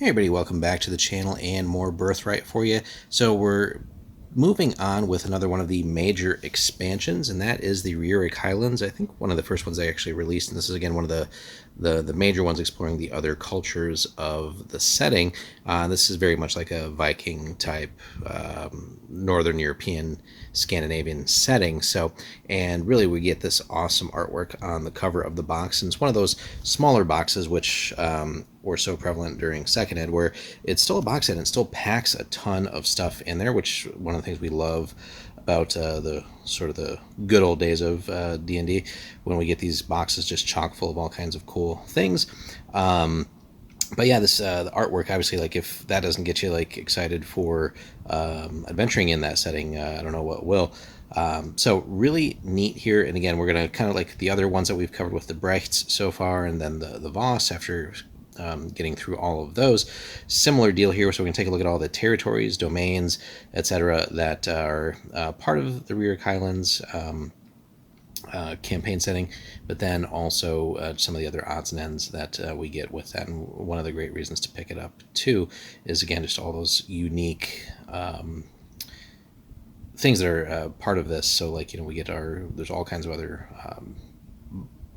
Hey everybody, welcome back to the channel and more Birthright for you. So we're moving on with another one of the major expansions, and that is the Rjurik Highlands. I think one of the first ones I actually released, and this is again one of the major ones exploring the other cultures of the setting. This is very much like a Viking type Northern European Scandinavian setting. So, and really we get this awesome artwork on the cover of the box, and it's one of those smaller boxes which were so prevalent during second ed, where it's still a box set and it still packs a ton of stuff in there, which one of the things we love about the sort of the good old days of D&D, when we get these boxes just chock full of all kinds of cool things. But yeah, this the artwork, obviously, like if that doesn't get you like excited for adventuring in that setting, I don't know what will. So really neat here, and again, we're gonna kind of like the other ones that we've covered with the Brechts so far, and then the Voss after getting through all of those. Similar deal here, so we can take a look at all the territories, domains, etc. that are part of the Rjurik Highlands campaign setting, but then also some of the other odds and ends that we get with that. And one of the great reasons to pick it up too is, again, just all those unique things that are part of this. So like, we get there's all kinds of other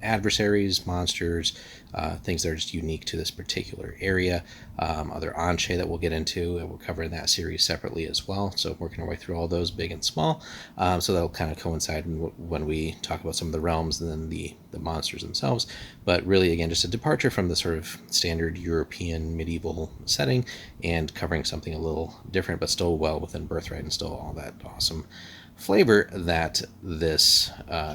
adversaries, monsters, things that are just unique to this particular area. Other Anshe that we'll get into, and we're covering that series separately as well. So working our way through all those, big and small. So that'll kind of coincide when we talk about some of the realms and then the monsters themselves. But really, again, just a departure from the sort of standard European medieval setting and covering something a little different, but still well within Birthright and still all that awesome flavor that this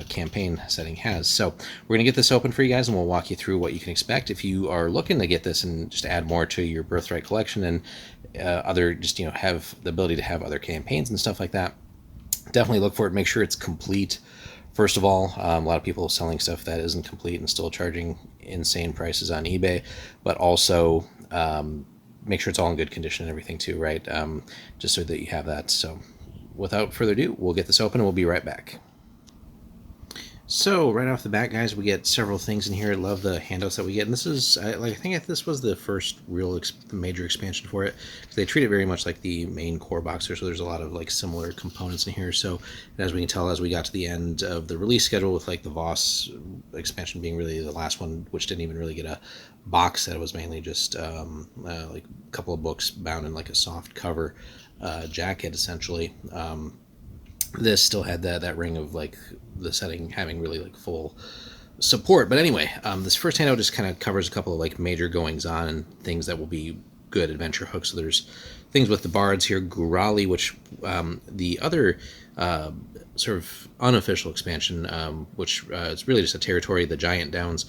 campaign setting has. So we're going to get this open for you guys, and we'll walk you through what you can expect if you are looking to get this and just add more to your Birthright collection, and other just have the ability to have other campaigns and stuff like that. Definitely look for it. Make sure it's complete. First of all, a lot of people selling stuff that isn't complete and still charging insane prices on eBay, but also make sure it's all in good condition and everything too, right? Just so that you have that. So without further ado, we'll get this open and we'll be right back. So right off the bat, guys, we get several things in here. I love the handouts that we get, and this is I think this was the first real major expansion for it, because they treat it very much like the main core box here. So there's a lot of like similar components in here. So as we can tell, as we got to the end of the release schedule, with like the Voss expansion being really the last one, which didn't even really get a box set. It was mainly just like a couple of books bound in like a soft cover jacket, essentially. This still had that ring of like the setting having really like full support. But anyway, this first handout just kind of covers a couple of like major goings on and things that will be good adventure hooks. So there's things with the bards here, Gurali, which the other sort of unofficial expansion, which is really just a territory, the Giant Downs,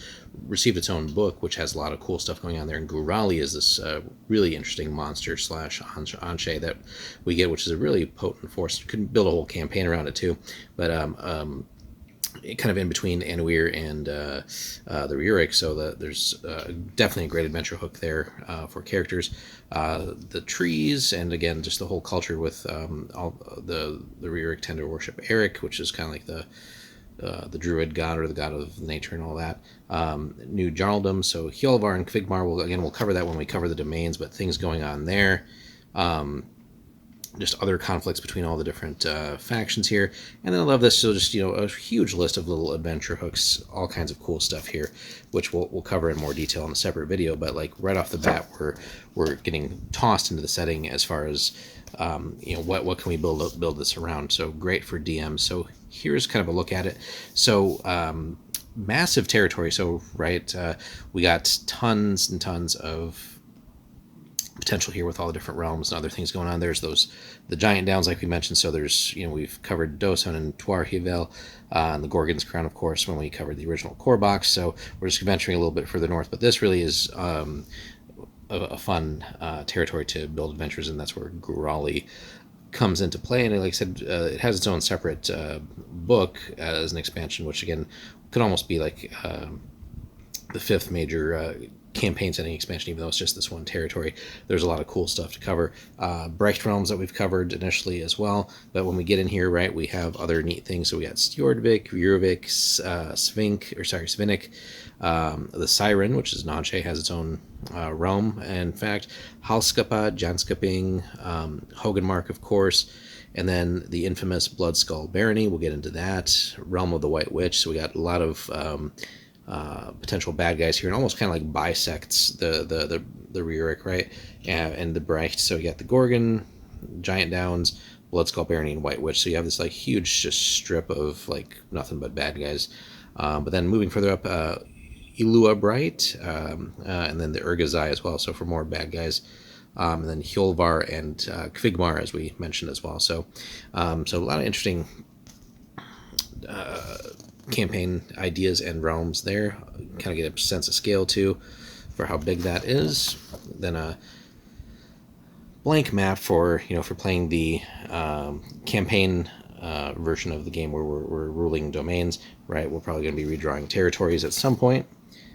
received its own book, which has a lot of cool stuff going on there. And Gurali is this really interesting monster / Anshe that we get, which is a really potent force. You can build a whole campaign around it too, but kind of in between Annuir and the Rjurik, so there's definitely a great adventure hook there for characters. The trees, and again, just the whole culture with all the Rjurik tend to worship Eric, which is kind of like the druid god, or the god of nature and all that. New Jarldom, so Hjolvar and Kvigmar, we'll cover that when we cover the domains, but things going on there. Just other conflicts between all the different factions here. And then I love this, so just, a huge list of little adventure hooks, all kinds of cool stuff here, which we'll cover in more detail in a separate video. But like right off the bat, we're getting tossed into the setting as far as what can we build this around. So great for DMs. So here's kind of a look at it. So massive territory. So we got tons and tons of potential here with all the different realms and other things going on. There's the Giant Downs, like we mentioned. So there's, we've covered Dosun and Tuar Hivel, and the Gorgon's Crown, of course, when we covered the original core box. So we're just venturing a little bit further north, but this really is a fun territory to build adventures in. That's where Gurali comes into play. And like I said, it has its own separate book as an expansion, which again could almost be like the fifth major campaign setting expansion, even though it's just this one territory. There's a lot of cool stuff to cover. Brecht realms that we've covered initially as well, but when we get in here, right, we have other neat things. So we got Stjordvik, Rjurik, Svinnik, the Siren, which is Nanshe, has its own realm. And in fact, Halskapa, Janskaping, Hoganmark, of course, and then the infamous Bloodskull Barony. We'll get into that. Realm of the White Witch. So we got a lot of potential bad guys here, and almost kind of like bisects the Rjurik, right? And the Brecht. So you got the Gorgon, Giant Downs, Bloodskull Barony, and White Witch. So you have this like huge just strip of like nothing but bad guys. But then moving further up, Ilua Bright, and then the Urgazai as well. So for more bad guys. And then Hjolvar and Kvigmar, as we mentioned as well. So a lot of interesting campaign ideas and realms there. Kind of get a sense of scale too for how big that is. Then a blank map for for playing the campaign version of the game where we're ruling domains. Right, we're probably going to be redrawing territories at some point.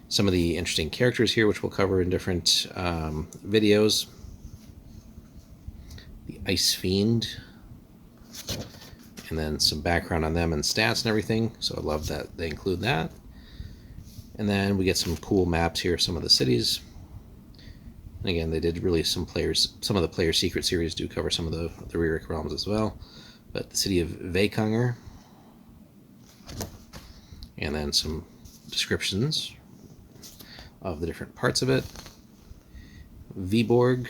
Some of the interesting characters here, which we'll cover in different videos. The Ice Fiend, and then some background on them and stats and everything. So I love that they include that. And then we get some cool maps here, some of the cities. And again, they did release some of the Player Secret series do cover some of the Rjurik realms as well. But the city of Vekanger, and then some descriptions of the different parts of it. Viborg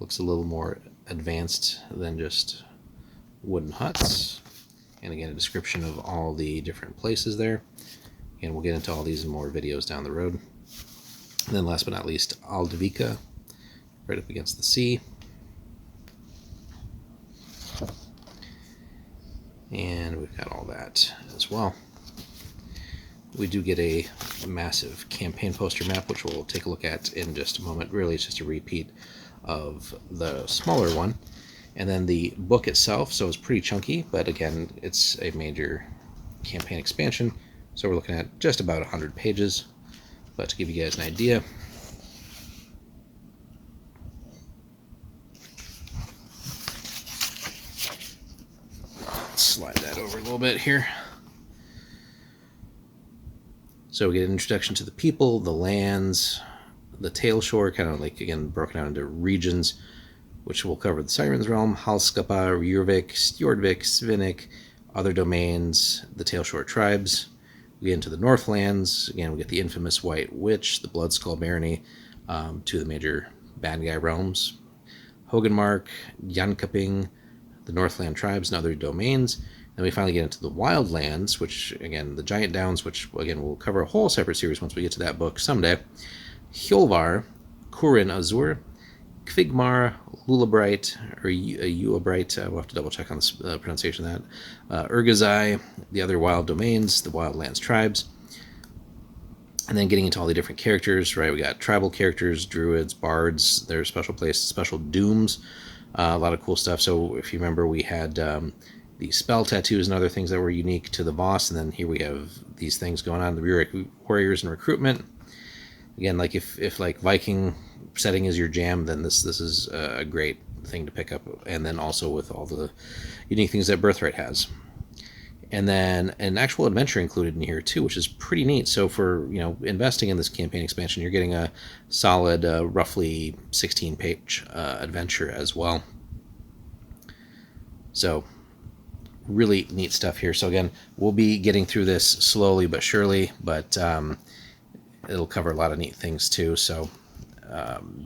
looks a little more advanced than just wooden huts. And again, a description of all the different places there. And we'll get into all these in more videos down the road. And then last but not least, Aldvika, right up against the sea. And we've got all that as well. We do get a massive campaign poster map, which we'll take a look at in just a moment. Really, it's just a repeat of the smaller one. And then the book itself, so it's pretty chunky, but again, it's a major campaign expansion. So we're looking at just about 100 pages. But to give you guys an idea, let's slide that over a little bit here. So we get an introduction to the people, the lands, the Tail Shore, kind of like, again, broken out into regions, which will cover the Siren's Realm, Halskapa, Rjurik, Stjordvik, Svinnik, other domains, the Tail Shore tribes. We get into the Northlands. Again, we get the infamous White Witch, the Bloodskull Barony, two of the major bad guy realms. Hoganmark, Jankaping, the Northland tribes, and other domains. Then we finally get into the Wildlands, which, again, the Giant Downs, which, again, we'll cover a whole separate series once we get to that book someday. Hjolvar, Kurin Azur, Kvigmar, Lulabright, or Uabright, we'll have to double check on the pronunciation of that. Urgazai, the other wild domains, the Wildlands tribes. And then getting into all the different characters, right? We got tribal characters, druids, bards, their special places, special dooms, a lot of cool stuff. So if you remember, we had the spell tattoos and other things that were unique to the boss, and then here we have these things going on, the Rjurik warriors and recruitment. Again, like if like Viking setting is your jam, then this is a great thing to pick up. And then also with all the unique things that Birthright has. And then an actual adventure included in here too, which is pretty neat. So for investing in this campaign expansion, you're getting a solid roughly 16-page adventure as well. So really neat stuff here. So again, we'll be getting through this slowly but surely, but it'll cover a lot of neat things too. So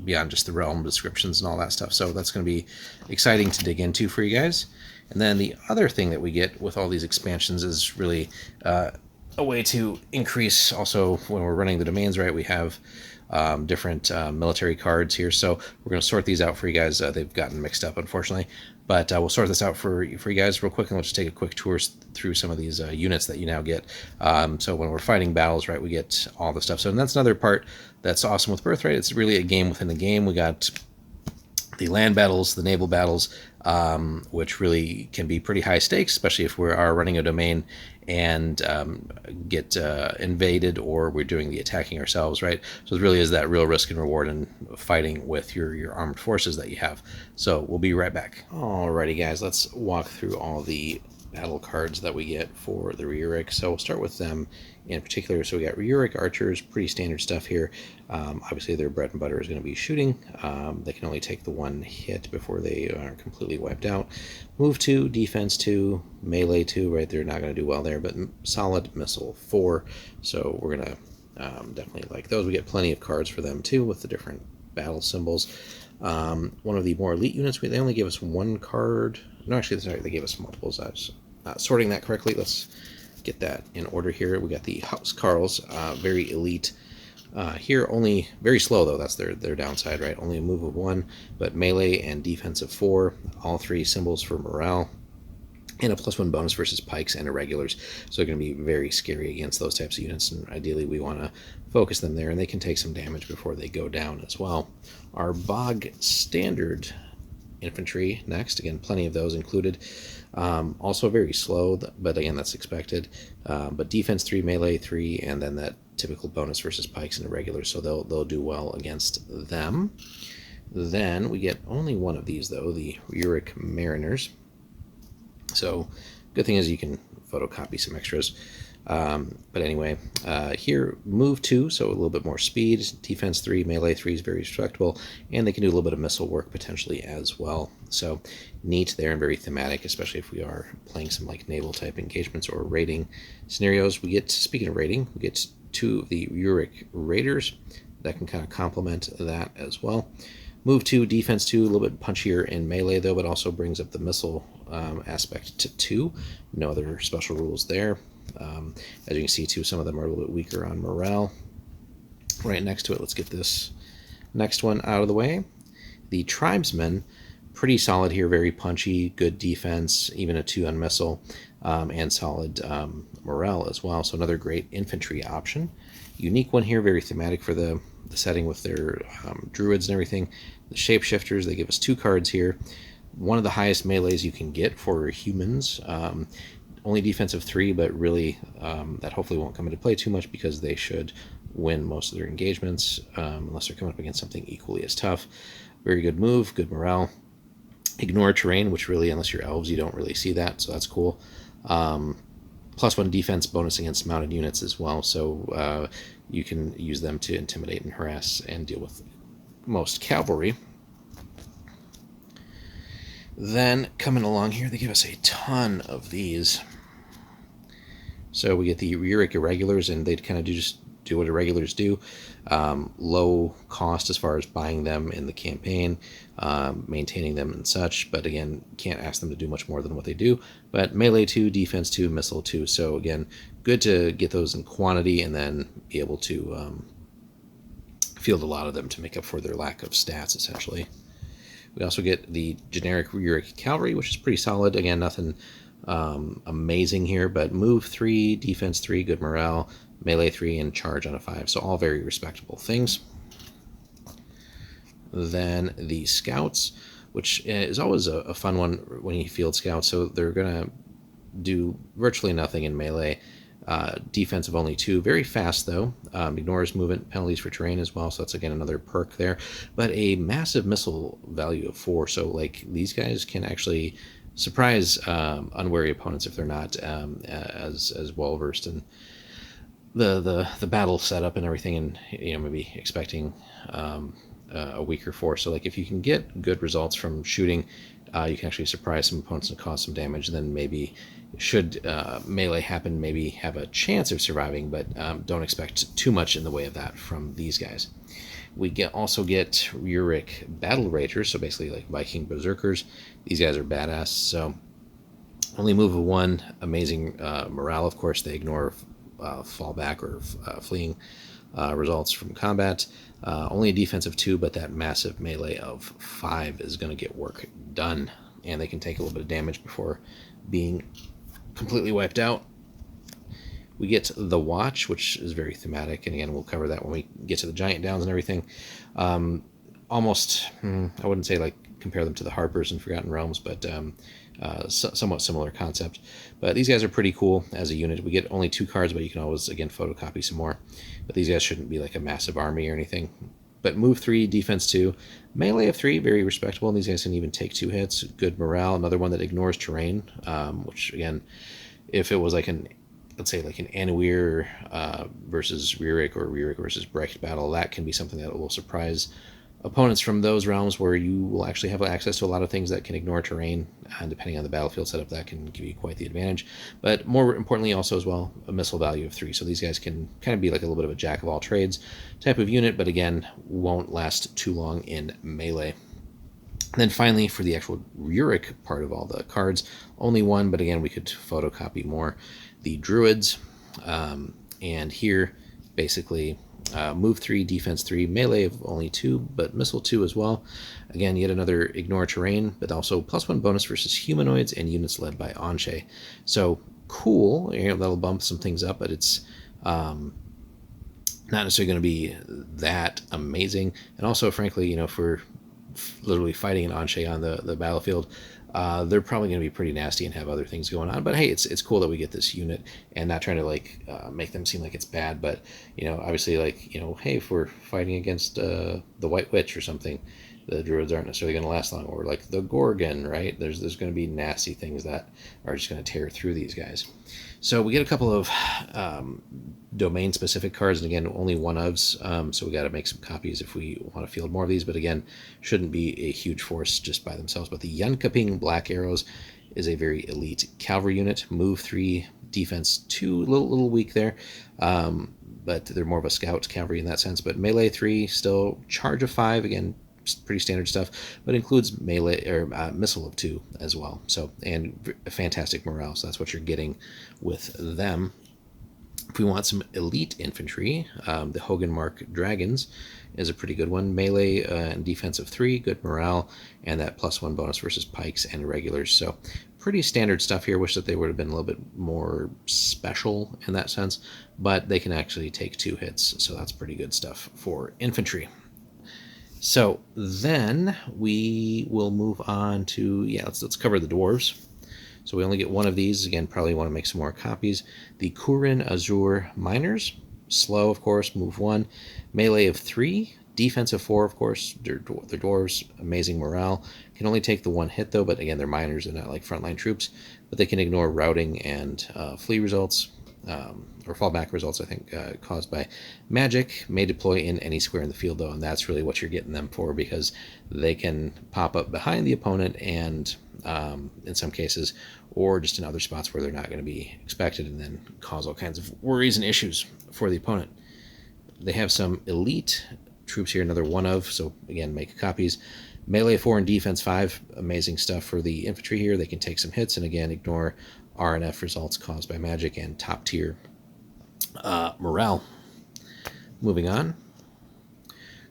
beyond just the realm descriptions and all that stuff. So that's going to be exciting to dig into for you guys. And then the other thing that we get with all these expansions is really a way to increase also when we're running the domains, right? We have different military cards here. So we're going to sort these out for you guys. They've gotten mixed up, unfortunately. But we'll sort this out for you guys real quick, and we'll just take a quick tour through some of these units that you now get. So when we're fighting battles, right, we get all the stuff. So and that's another part that's awesome with Birthright. It's really a game within the game. We got the land battles, the naval battles, which really can be pretty high stakes, especially if we are running a domain and get invaded, or we're doing the attacking ourselves, right? So it really is that real risk and reward in fighting with your armed forces that you have. So we'll be right back. Alrighty, guys, let's walk through all the battle cards that we get for the Rjurik. So we'll start with them in particular. So we got Rjurik archers, pretty standard stuff here. Obviously their bread and butter is going to be shooting. They can only take the one hit before they are completely wiped out. Move 2, defense 2, melee 2, right? They're not going to do well there, but solid missile 4. So we're going to definitely like those. We get plenty of cards for them too with the different battle symbols. One of the more elite units, they only gave us one card. No, actually, sorry, they gave us multiples. I was not sorting that correctly. Let's get that in order here. We got the House Carls, very elite. Here, only very slow though. That's their downside, right? Only a move of 1, but melee and defense of 4. All 3 symbols for morale, and a +1 bonus versus pikes and irregulars. So they're going to be very scary against those types of units, and ideally we want to focus them there, and they can take some damage before they go down as well. Our Bog standard infantry next, again, plenty of those included. Also very slow, but again, that's expected. But defense 3, melee 3, and then that typical bonus versus pikes and irregulars, so they'll do well against them. Then we get only one of these though, the Rjurik Mariners. So good thing is you can photocopy some extras. But anyway, here move 2, so a little bit more speed. Defense 3, melee 3 is very respectable, and they can do a little bit of missile work potentially as well. So neat there and very thematic, especially if we are playing some like naval type engagements or raiding scenarios. We get, speaking of raiding, we get 2 of the Rjurik Raiders that can kind of complement that as well. Move 2, defense 2, a little bit punchier in melee though, but also brings up the missile aspect to 2. No other special rules there. As you can see too, some of them are a little bit weaker on morale. Right next to it, let's get this next one out of the way. The Tribesmen, pretty solid here, very punchy, good defense, even a 2 on missile, and solid morale as well. So another great infantry option. Unique one here, very thematic for the setting with their druids and everything. The Shapeshifters, they give us 2 cards here. One of the highest melees you can get for humans. Only defensive 3, but really that hopefully won't come into play too much because they should win most of their engagements unless they're coming up against something equally as tough. Very good move, good morale. Ignore terrain, which really, unless you're elves, you don't really see that, so that's cool. +1 defense bonus against mounted units as well, so you can use them to intimidate and harass and deal with most cavalry. Then coming along here, they give us a ton of these. So we get the Rjurik Irregulars, and they kind of just do what irregulars do. Low cost as far as buying them in the campaign, maintaining them and such, but again, can't ask them to do much more than what they do. But melee 2, defense 2, missile 2, so again, good to get those in quantity and then be able to field a lot of them to make up for their lack of stats, essentially. We also get the generic Rjurik Cavalry, which is pretty solid. Again, nothing amazing here, but move 3, defense 3, good morale, melee 3, and charge on a 5. So all very respectable things. Then the Scouts, which is always a fun one when you field Scouts. So they're going to do virtually nothing in melee. Defense of only 2, very fast though, ignores movement penalties for terrain as well, so that's again another perk there, but a massive missile value of 4, so like these guys can actually surprise unwary opponents if they're not as well versed in the battle setup and everything, and maybe expecting a weaker force. So like if you can get good results from shooting, you can actually surprise some opponents and cause some damage. Then maybe should melee happen, maybe have a chance of surviving, but don't expect too much in the way of that from these guys. We also get Rjurik Battle Ragers, so basically like Viking Berserkers. These guys are badass, so only move of 1, amazing morale, of course. They ignore fallback or fleeing results from combat. Only a defense of 2, but that massive melee of 5 is going to get work done, and they can take a little bit of damage before being completely wiped out. We get the Watch, which is very thematic, and again, we'll cover that when we get to the Giant Downs and everything. Almost, I wouldn't say like compare them to the Harpers in Forgotten Realms, but somewhat similar concept. But these guys are pretty cool as a unit. We get only 2 cards, but you can always, again, photocopy some more. But these guys shouldn't be like a massive army or anything. But move 3, defense 2, melee of 3, very respectable. And these guys can even take 2 hits. Good morale. Another one that ignores terrain, which, again, if it was like let's say like an Annuir versus Rjurik or Rjurik versus Brecht battle, that can be something that will surprise opponents from those realms, where you will actually have access to a lot of things that can ignore terrain, and depending on the battlefield setup, that can give you quite the advantage. But more importantly also as well, a missile value of 3, so these guys can kind of be like a little bit of a jack of all trades type of unit, but again, won't last too long in melee. And then finally, for the actual Rjurik part of all the cards, only 1, but again, we could photocopy more. The Druids, and here, basically, move 3, defense 3, melee of only 2, but missile 2 as well. Again, yet another ignore terrain, but also +1 bonus versus humanoids and units led by Anshe. So cool, that'll bump some things up, but it's not necessarily going to be that amazing. And also, frankly, if we're literally fighting an Anshe on the battlefield, they're probably going to be pretty nasty and have other things going on. But hey, it's cool that we get this unit, and not trying to make them seem like it's bad. But obviously, hey, if we're fighting against the White Witch or something, the Druids aren't necessarily going to last long. Or like the Gorgon, right? There's going to be nasty things that are just going to tear through these guys. So we get a couple of domain-specific cards, and again, only 1 ofs, so we got to make some copies if we want to field more of these, but again, shouldn't be a huge force just by themselves. But the Yunkaping Black Arrows is a very elite cavalry unit. Move 3, defense 2, little weak there, but they're more of a scout cavalry in that sense. But melee 3, still charge of 5, again, pretty standard stuff, but includes melee or missile of 2 as well. So, and fantastic morale. So that's what you're getting with them. If we want some elite infantry, the Hoganmark Dragons is a pretty good one. Melee and defense of 3, good morale, and that +1 bonus versus pikes and regulars. So pretty standard stuff here. Wish that they would have been a little bit more special in that sense, but they can actually take 2 hits, so that's pretty good stuff for infantry. So then we will move on to, let's cover the dwarves. So we only get 1 of these. Again, probably want to make some more copies. The Kurin Azur Miners, slow, of course, move 1, melee of 3, defense of 4, of course. They're dwarves, amazing morale. Can only take the 1 hit though, but again, they're miners, they're not like frontline troops. But they can ignore routing and flee results. Or fallback results, I think, caused by magic. May deploy in any square in the field, though, and that's really what you're getting them for, because they can pop up behind the opponent and, in some cases, or just in other spots where they're not going to be expected, and then cause all kinds of worries and issues for the opponent. They have some elite troops here, another 1 of, so again, make copies. Melee 4 and defense 5, amazing stuff for the infantry here. They can take some hits, and again, ignore RNF results caused by magic, and top tier morale. Moving on.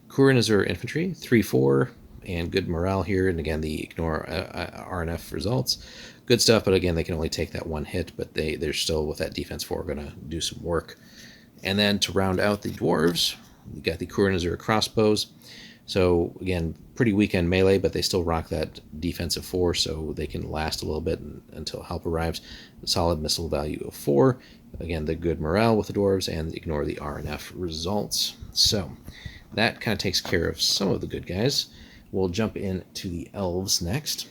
Kurin Azur Infantry, 3-4, and good morale here, and again, the ignore RNF results. Good stuff, but again, they can only take that 1 hit, but they're still, with that defense 4, going to do some work. And then to round out the dwarves, we got the Kurin Azur Crossbows. So again, pretty weak on melee, but they still rock that defensive 4, so they can last a little bit until help arrives. A solid missile value of 4. Again, the good morale with the dwarves, and ignore the RNF results. So that kind of takes care of some of the good guys. We'll jump into the elves next.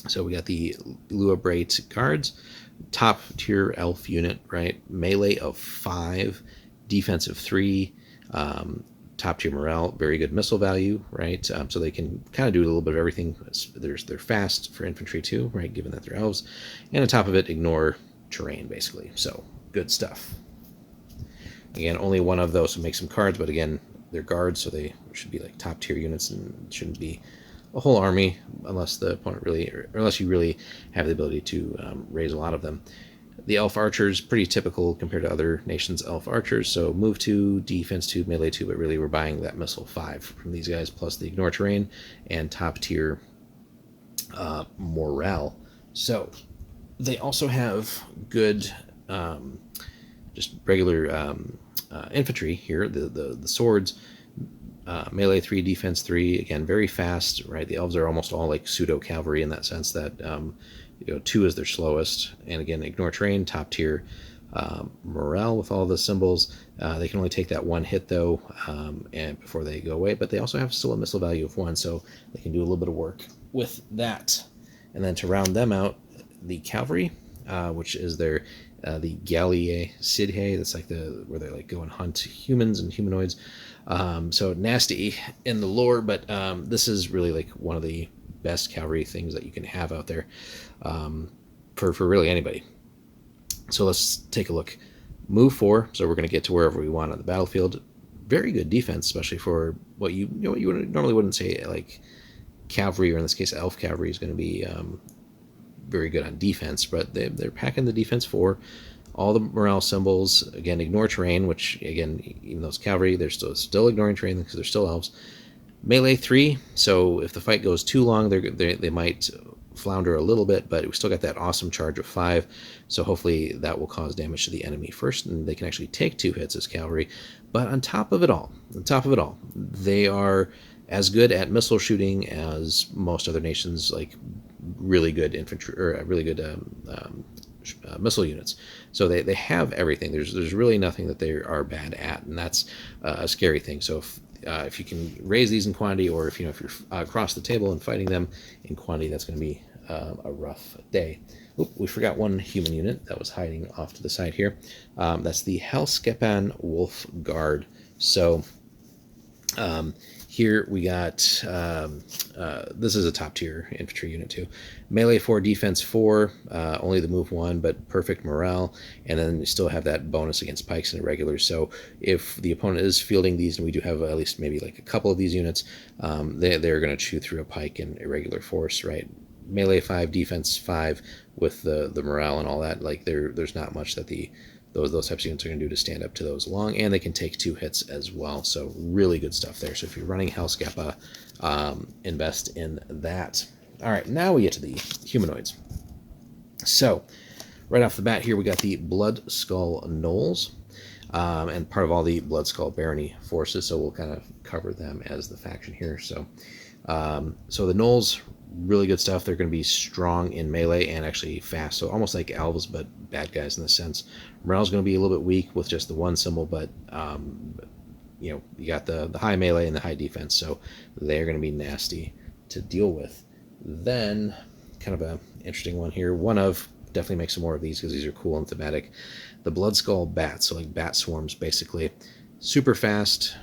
So we got the Luabrate Guards, top tier elf unit, right? Melee of 5, defense of 3, top tier morale, very good missile value, right? So they can kind of do a little bit of everything. They're fast for infantry too, right? Given that they're elves, and on top of it, ignore terrain basically. So good stuff. Again, only 1 of those, so make some cards, but again, they're guards, so they should be like top tier units, and shouldn't be a whole army unless the opponent really, or unless you really have the ability to raise a lot of them. The elf archers, pretty typical compared to other nations' elf archers. So move 2, defense 2, melee 2, but really we're buying that missile 5 from these guys, plus the ignore terrain and top tier morale. So they also have good, just regular infantry here. The swords Melee 3, defense 3. Again, very fast, right? The elves are almost all like pseudo cavalry in that sense that 2 is their slowest. And again, ignore terrain, top tier. Morale with all the symbols. They can only take that one hit though, and before they go away. But they also have still a missile value of 1, so they can do a little bit of work with that. And then to round them out, the cavalry, which is their the Gallier Sidhe. That's like where they like go and hunt humans and humanoids. So nasty in the lore, but this is really like one of the best cavalry things that you can have out there for really anybody. So let's take a look. Move 4, so we're going to get to wherever we want on the battlefield. Very good defense, especially for what you normally wouldn't say like cavalry, or in this case elf cavalry, is going to be very good on defense, but they're packing the defense 4. All the morale symbols, again, ignore terrain, which again, even though it's cavalry, they're still ignoring terrain because they're still elves. Melee 3, so if the fight goes too long, they might flounder a little bit, but we still got that awesome charge of 5, so hopefully that will cause damage to the enemy first, and they can actually take 2 hits as cavalry. But on top of it all, they are as good at missile shooting as most other nations, like really good infantry, or really good missile units. So they have everything. There's really nothing that they are bad at, and that's a scary thing. So if you can raise these in quantity, or if you're across the table and fighting them in quantity, that's going to be a rough day. Oop, we forgot one human unit that was hiding off to the side here. That's the Helskepan Wolf Guard. So here we got, this is a top tier infantry unit too. Melee 4, defense 4, only the move 1, but perfect morale. And then you still have that bonus against pikes and irregulars. So if the opponent is fielding these, and we do have at least maybe like a couple of these units, they're going to chew through a pike and irregular force, right? Melee 5, defense 5 with the morale and all that. Like there's not much that those types of units are going to do to stand up to those long, and they can take 2 hits as well. So really good stuff there. So if you're running Hellskepa, invest in that. All right, now we get to the humanoids. So right off the bat here, we got the Blood Skull Gnolls, and part of all the Blood Skull Barony forces. So we'll kind of cover them as the faction here. So the Gnolls, really good stuff. They're going to be strong in melee and actually fast, so almost like elves, but bad guys in the sense. Morale's going to be a little bit weak with just the 1 symbol, but you got the high melee and the high defense, so they're going to be nasty to deal with. Then kind of a interesting one here, definitely make some more of these because these are cool and thematic. The Blood Skull Bats, so like bat swarms basically. Super fast,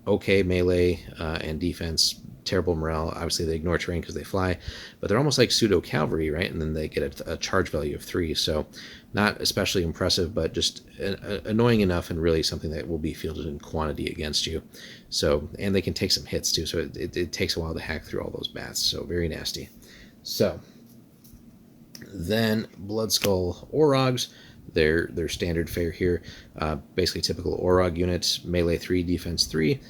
okay melee and defense, terrible morale. Obviously they ignore terrain because they fly, but they're almost like pseudo cavalry, right? And then they get a charge value of 3, so not especially impressive, but just annoying enough, and really something that will be fielded in quantity against you. So, and they can take some hits too, so it takes a while to hack through all those bats, so very nasty. So then Blood Skull Orogs, their standard fare here, basically typical Orog units, melee 3, defense 3.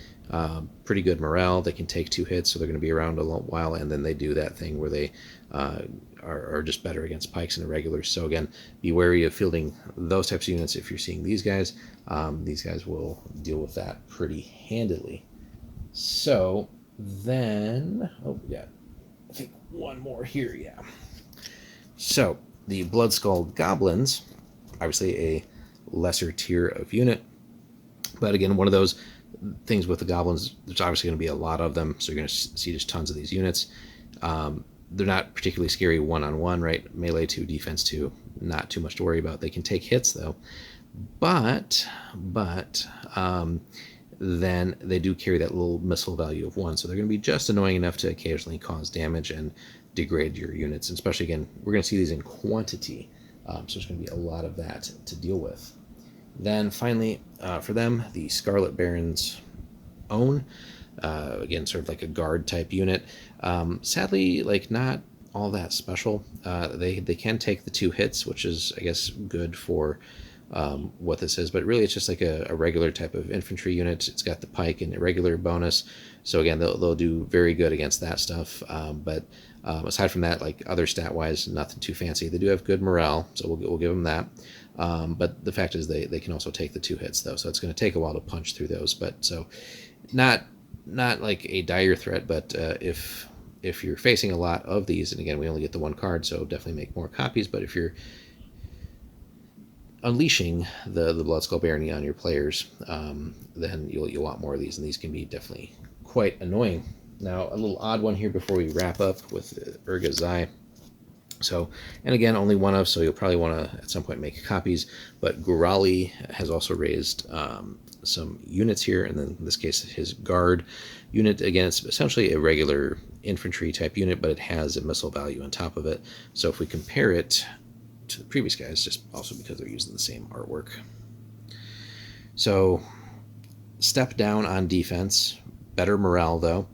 Pretty good morale. They can take 2 hits, so they're going to be around a while, and then they do that thing where they are just better against pikes and irregulars. So again, be wary of fielding those types of units if you're seeing these guys. These guys will deal with that pretty handily. So then, I think one more here, yeah. So the Blood Skull Goblins, obviously a lesser tier of unit, but again, one of those things with the goblins, there's obviously going to be a lot of them, so you're going to see just tons of these units. They're not particularly scary one-on-one, right? Melee 2, defense 2, not too much to worry about. They can take hits though, but then they do carry that little missile value of 1, so they're going to be just annoying enough to occasionally cause damage and degrade your units. And especially, again, we're going to see these in quantity, so there's going to be a lot of that to deal with. Then finally, for them, the Scarlet Baron's Own, again, sort of like a guard type unit. Sadly, like not all that special. They can take the 2 hits, which is, I guess, good for what this is, but really it's just like a regular type of infantry unit. It's got the pike and irregular bonus, so again, they'll do very good against that stuff. But aside from that, like other stat wise, nothing too fancy. They do have good morale, so we'll give them that. But the fact is they can also take the 2 hits though, so it's going to take a while to punch through those. But so not not like a dire threat, but if you're facing a lot of these, and again, we only get the one card, so definitely make more copies. But if you're unleashing the Blood Skull Barony on your players, then you'll want more of these, and these can be definitely quite annoying. Now, a little odd one here before we wrap up with Urga Zai. So, and again, only one of, so you'll probably want to at some point make copies. But Gurali has also raised some units here, and then in this case, his guard unit. Again, it's essentially a regular infantry type unit, but it has a missile value on top of it. So if we compare it to the previous guys, just also because they're using the same artwork. So, step down on defense, better morale though.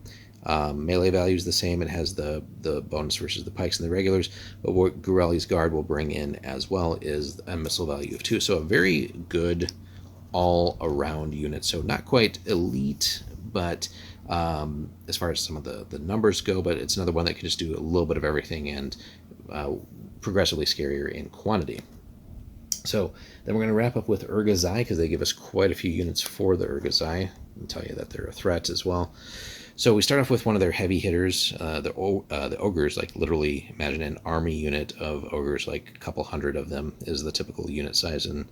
Melee value is the same. It has the bonus versus the pikes and the regulars, but what Gurali's guard will bring in as well is a missile value of 2. So a very good all-around unit. So not quite elite, but as far as some of the numbers go, but it's another one that can just do a little bit of everything and progressively scarier in quantity. So then we're going to wrap up with Urga Zai, because they give us quite a few units for the Urga Zai, and tell you that they're a threat as well. So we start off with one of their heavy hitters, the ogres. Like literally, imagine an army unit of ogres, like a couple hundred of them is the typical unit size in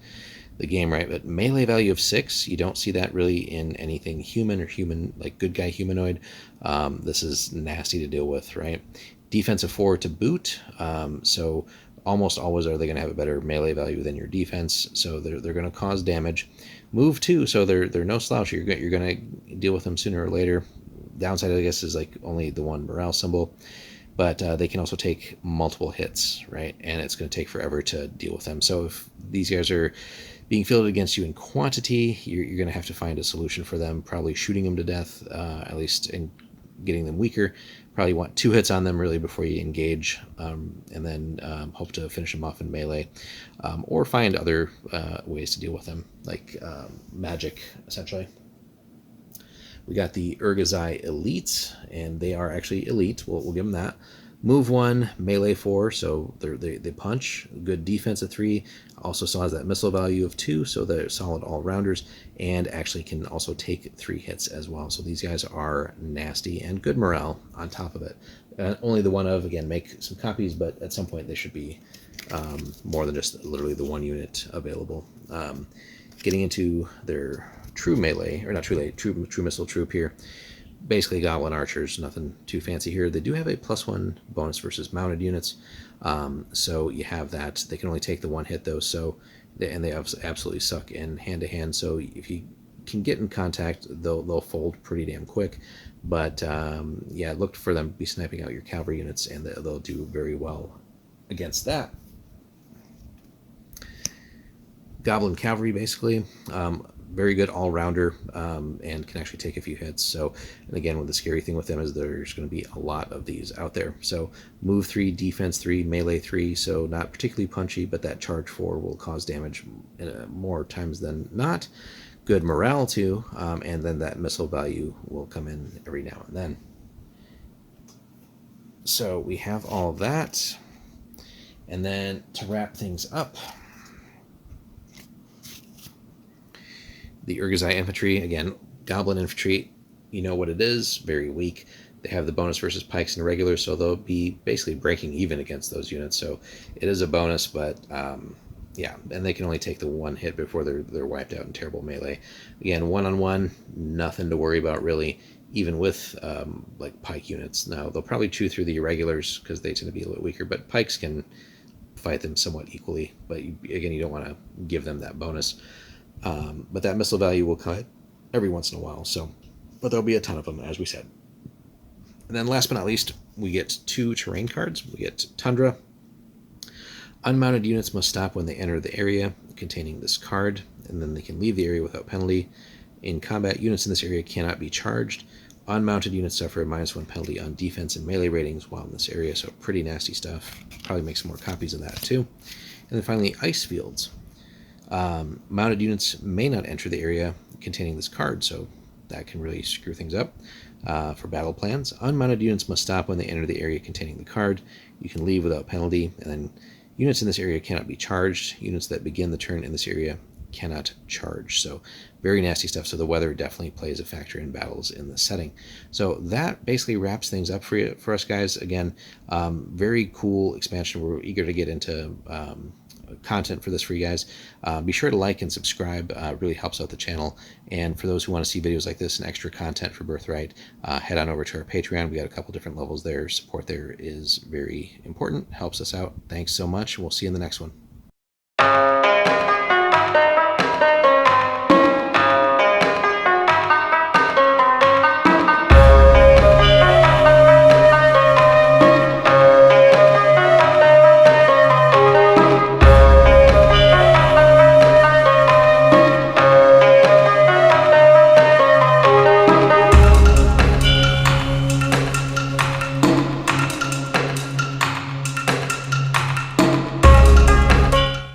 the game, right? But melee value of 6, you don't see that really in anything human or human, like good guy humanoid. This is nasty to deal with, right? Defense of 4 to boot, so almost always are they going to have a better melee value than your defense, so they're going to cause damage. Move 2, so they're no slouch. You're going to deal with them sooner or later. Downside, I guess, is like only the one morale symbol, but they can also take multiple hits, right? And it's going to take forever to deal with them. So if these guys are being fielded against you in quantity, you're going to have to find a solution for them, probably shooting them to death, at least, and getting them weaker. Probably want 2 hits on them really before you engage, and then hope to finish them off in melee, or find other ways to deal with them, like magic, essentially. We got the Urga Zai Elite, and they are actually elite. We'll give them that. Move 1, melee 4, so they punch. Good defense of 3. Also still has that missile value of 2, so they're solid all-rounders, and actually can also take 3 hits as well. So these guys are nasty, and good morale on top of it. Only the one of, again, make some copies, but at some point they should be more than just literally the one unit available. Getting into their true melee, or not true missile troop here. Basically goblin archers, nothing too fancy here. They do have a +1 bonus versus mounted units, so you have that. They can only take the 1 hit though, so and they absolutely suck in hand-to-hand, so if you can get in contact, they'll fold pretty damn quick. But yeah, look for them to be sniping out your cavalry units, and they'll do very well against that. Goblin cavalry, basically, very good all-rounder, and can actually take a few hits. So, and again, the scary thing with them is there's going to be a lot of these out there. So move 3, defense 3, melee 3, so not particularly punchy, but that charge 4 will cause damage more times than not. Good morale too, and then that missile value will come in every now and then. So we have all of that, and then to wrap things up, the Urga Zai infantry, again, goblin infantry, you know what it is, very weak. They have the bonus versus pikes and regulars, so they'll be basically breaking even against those units. So it is a bonus, but yeah, and they can only take the 1 hit before they're wiped out in terrible melee. Again, one-on-one, nothing to worry about really, even with like pike units. Now, they'll probably chew through the irregulars because they tend to be a little weaker, but pikes can fight them somewhat equally. But again, you don't want to give them that bonus. But that missile value will cut every once in a while, so, but there'll be a ton of them, as we said. And then last but not least, we get 2 terrain cards. We get Tundra. Unmounted units must stop when they enter the area containing this card, and then they can leave the area without penalty. In combat, units in this area cannot be charged. Unmounted units suffer a -1 penalty on defense and melee ratings while in this area, so pretty nasty stuff. Probably make some more copies of that too. And then finally, ice fields. Mounted units may not enter the area containing this card, so that can really screw things up for battle plans. Unmounted units must stop when they enter the area containing the card. You can leave without penalty, and then units in this area cannot be charged. Units that begin the turn in this area cannot charge. So very nasty stuff. So the weather definitely plays a factor in battles in the setting. So that basically wraps things up for us, guys. Again, very cool expansion. We're eager to get into content for this for you guys. Be sure to like and subscribe. It really helps out the channel. And for those who want to see videos like this and extra content for Birthright, head on over to our Patreon. We got a couple different levels there. Support there is very important. Helps us out. Thanks so much. We'll see you in the next one.